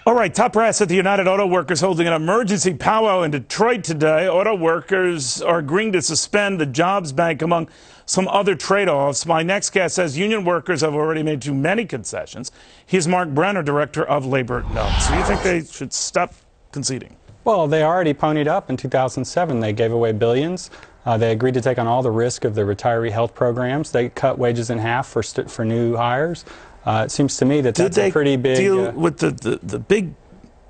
All right, top brass at the United Auto Workers holding an emergency powwow in Detroit today. Auto workers are agreeing to suspend the jobs bank among some other trade-offs. My next guest says union workers have already made too many concessions. He's Mark Brenner, director of Labor Notes. Do you think they should stop conceding? Well, they already ponied up in 2007. They gave away billions. They agreed to take on all the risk of the retiree health programs. They cut wages in half for new hires. It seems to me that that's a pretty big... Did they deal with the big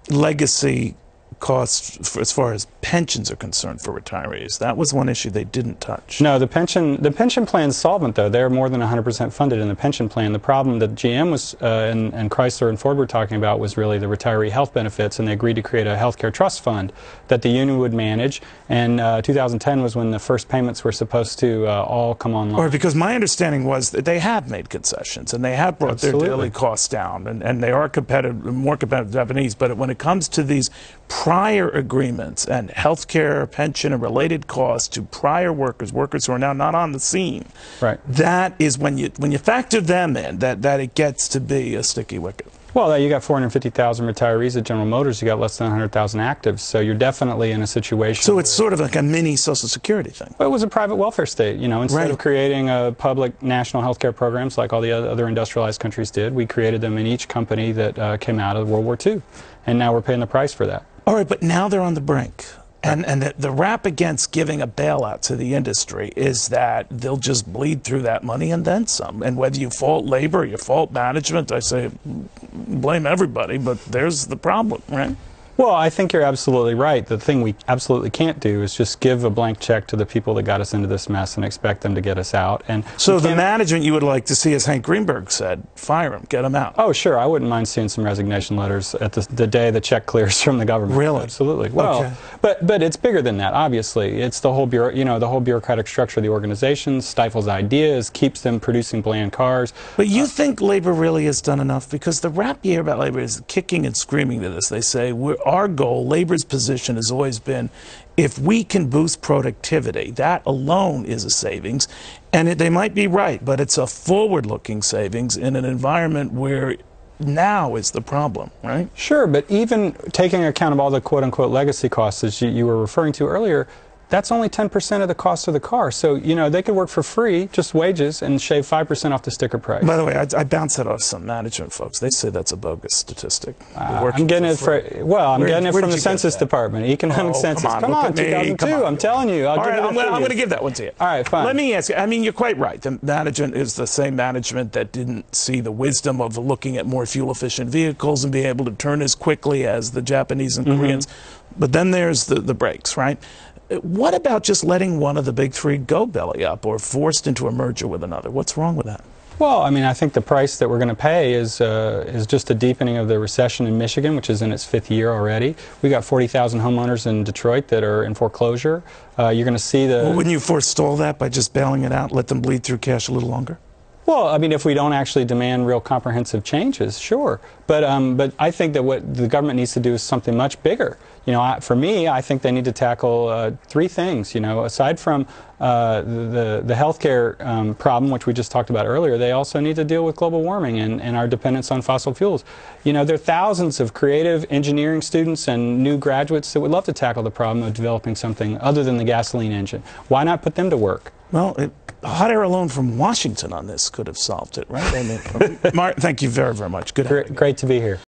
legacy costs as far as pensions are concerned for retirees? That was one issue they didn't touch. No, the pension plan's solvent, though. They're more than 100% funded in the pension plan. The problem that GM was and Chrysler and Ford were talking about was really the retiree health benefits, and they agreed to create a healthcare trust fund that the union would manage. And 2010 was when the first payments were supposed to all come online. Or because my understanding was that they have made concessions and they have brought their daily costs down, and they are competitive, more competitive than Japanese. But when it comes to these prior agreements and healthcare, pension, and related costs to prior workers who are now not on the scene, right? That is when you factor them in, that it gets to be a sticky wicket. Well, you got 450,000 retirees at General Motors. You got less than 100,000 actives, so you're definitely in a situation. So it's sort of like a mini Social Security thing. Well, it was a private welfare state, you know. Instead of creating public national health care programs like all the other industrialized countries did, we created them in each company that came out of World War II, and now we're paying the price for that. All right, but now they're on the brink. And the rap against giving a bailout to the industry is that they'll just bleed through that money and then some. And whether you fault labor or you fault management, I say blame everybody, but there's the problem, right? Well, I think you're absolutely right. The thing we absolutely can't do is just give a blank check to the people that got us into this mess and expect them to get us out. And so the management you would like to see, as Hank Greenberg said, fire them, get them out. Oh, sure. I wouldn't mind seeing some resignation letters at the day the check clears from the government. Really? Absolutely. Well, okay. but it's bigger than that. Obviously, it's the whole the whole bureaucratic structure of the organization stifles ideas, keeps them producing bland cars. But you think labor really has done enough? Because the rap you hear about labor is kicking and screaming to this. They say our goal, labor's position has always been, if we can boost productivity, that alone is a savings. And they might be right, but it's a forward-looking savings in an environment where now is the problem, right? Sure, but even taking account of all the quote-unquote legacy costs as you were referring to earlier, that's only 10% of the cost of the car. So, you know, they could work for free, just wages, and shave 5% off the sticker price. By the way, I bounce that off some management folks. They say that's a bogus statistic. I'm getting it from the Census Department, Economic Census. Come on, 2002, I'm telling you. All right, I'm going to give that one to you. All right, fine. Let me ask you, I mean, you're quite right. The management is the same management that didn't see the wisdom of looking at more fuel-efficient vehicles and being able to turn as quickly as the Japanese and Koreans. But then there's the brakes, right? What about just letting one of the big three go belly up or forced into a merger with another? What's wrong with that? Well, I mean, I think the price that we're going to pay is just a deepening of the recession in Michigan, which is in its 5th year already. We got 40,000 homeowners in Detroit that are in foreclosure. You're going to see the... Well, wouldn't you forestall that by just bailing it out, let them bleed through cash a little longer? Well, I mean, if we don't actually demand real comprehensive changes, sure. But I think that what the government needs to do is something much bigger. You know, for me, I think they need to tackle 3 things. You know, aside from the healthcare problem, which we just talked about earlier, they also need to deal with global warming and our dependence on fossil fuels. You know, there are thousands of creative engineering students and new graduates that would love to tackle the problem of developing something other than the gasoline engine. Why not put them to work? Well, hot air alone from Washington on this could have solved it, right? I mean, Mark, thank you very, very much. Good. Great to be here.